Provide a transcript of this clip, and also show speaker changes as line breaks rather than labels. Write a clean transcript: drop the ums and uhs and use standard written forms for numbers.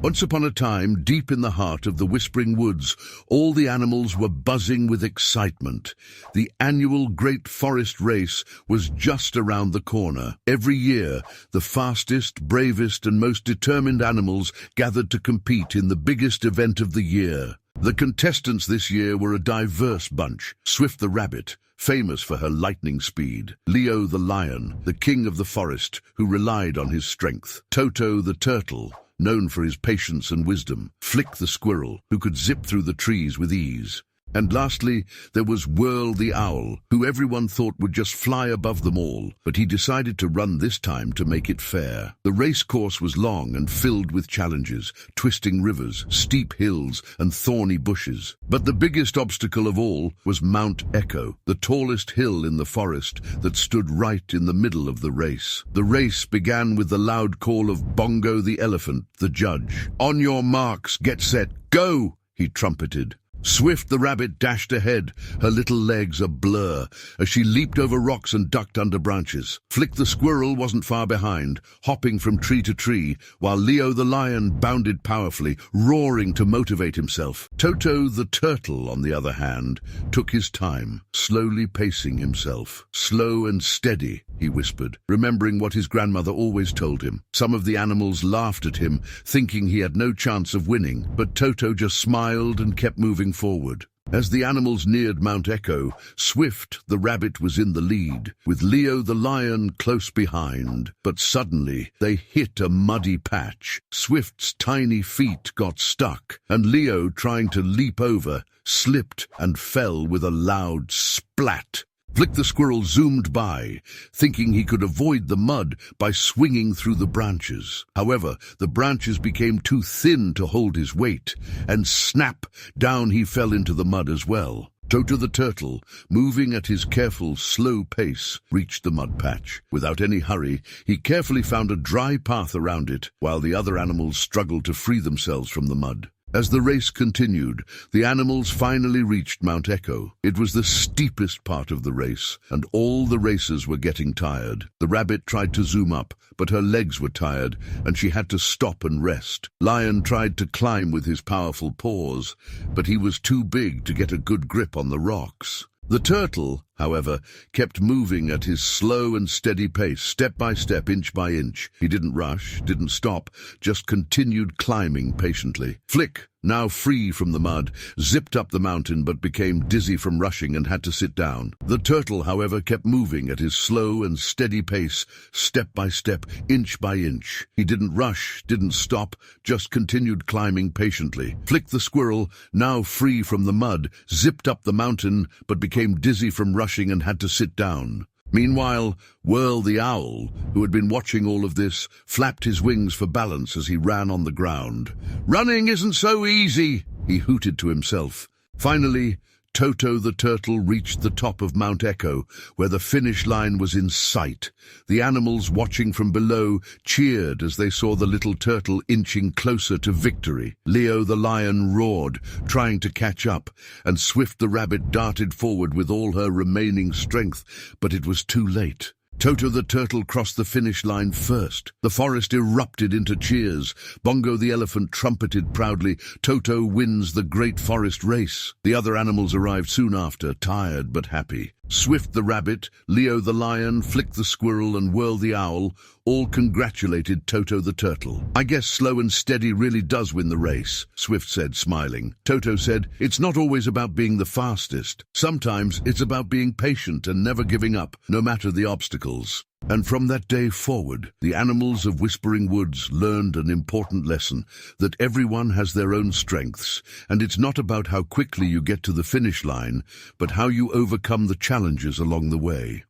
Once upon a time, deep in the heart of the Whispering Woods, all the animals were buzzing with excitement. The annual Great Forest Race was just around the corner. Every year, the fastest, bravest, and most determined animals gathered to compete in the biggest event of the year. The contestants this year were a diverse bunch. Swift the rabbit, famous for her lightning speed; Leo the lion, the king of the forest, who relied on his strength; Toto the turtle, known for his patience and wisdom; Flick the squirrel, who could zip through the trees with ease. And lastly, there was Whirl the owl, who everyone thought would just fly above them all, but he decided to run this time to make it fair. The race course was long and filled with challenges, twisting rivers, steep hills, and thorny bushes. But the biggest obstacle of all was Mount Echo, the tallest hill in the forest that stood right in the middle of the race. The race began with the loud call of Bongo the elephant, the judge. "On your marks, get set, go!" he trumpeted. Swift the rabbit dashed ahead, her little legs a blur, as she leaped over rocks and ducked under branches. Flick the squirrel wasn't far behind, hopping from tree to tree, while Leo the lion bounded powerfully, roaring to motivate himself. Toto the turtle, on the other hand, took his time, slowly pacing himself. "Slow and steady," he whispered, remembering what his grandmother always told him. Some of the animals laughed at him, thinking he had no chance of winning, but Toto just smiled and kept moving forward. As the animals neared Mount Echo, Swift the rabbit was in the lead, with Leo the lion close behind. But suddenly they hit a muddy patch. Swift's tiny feet got stuck, and Leo, trying to leap over, slipped and fell with a loud splat. Flick the squirrel zoomed by, thinking he could avoid the mud by swinging through the branches. However, the branches became too thin to hold his weight, and snap, down he fell into the mud as well. Toto the turtle, moving at his careful, slow pace, reached the mud patch. Without any hurry, he carefully found a dry path around it, while the other animals struggled to free themselves from the mud. As the race continued, the animals finally reached Mount Echo. It was the steepest part of the race, and all the racers were getting tired. The rabbit tried to zoom up, but her legs were tired, and she had to stop and rest. Lion tried to climb with his powerful paws, but he was too big to get a good grip on the rocks. The turtle, however, kept moving at his slow and steady pace, step by step, inch by inch. He didn't rush, didn't stop, just continued climbing patiently. Flick, now free from the mud, zipped up the mountain but became dizzy from rushing and had to sit down. The turtle, however, kept moving at his slow and steady pace, step by step, inch by inch. He didn't rush, didn't stop, just continued climbing patiently. Flick the squirrel, now free from the mud, zipped up the mountain but became dizzy from rushing and had to sit down. Meanwhile, Whirl the owl, who had been watching all of this, flapped his wings for balance as he ran on the ground. "Running isn't so easy," he hooted to himself. Finally, Toto the turtle reached the top of Mount Echo, where the finish line was in sight. The animals watching from below cheered as they saw the little turtle inching closer to victory. Leo the lion roared, trying to catch up, and Swift the rabbit darted forward with all her remaining strength, but it was too late. Toto the turtle crossed the finish line first. The forest erupted into cheers. Bongo the elephant trumpeted proudly, "Toto wins the Great Forest Race." The other animals arrived soon after, tired but happy. Swift the rabbit, Leo the lion, Flick the squirrel, and Whirl the owl all congratulated Toto the turtle. "I guess slow and steady really does win the race," Swift said, smiling. Toto said, "It's not always about being the fastest. Sometimes it's about being patient and never giving up, no matter the obstacles." And from that day forward, the animals of Whispering Woods learned an important lesson, that everyone has their own strengths, and it's not about how quickly you get to the finish line, but how you overcome the challenges along the way.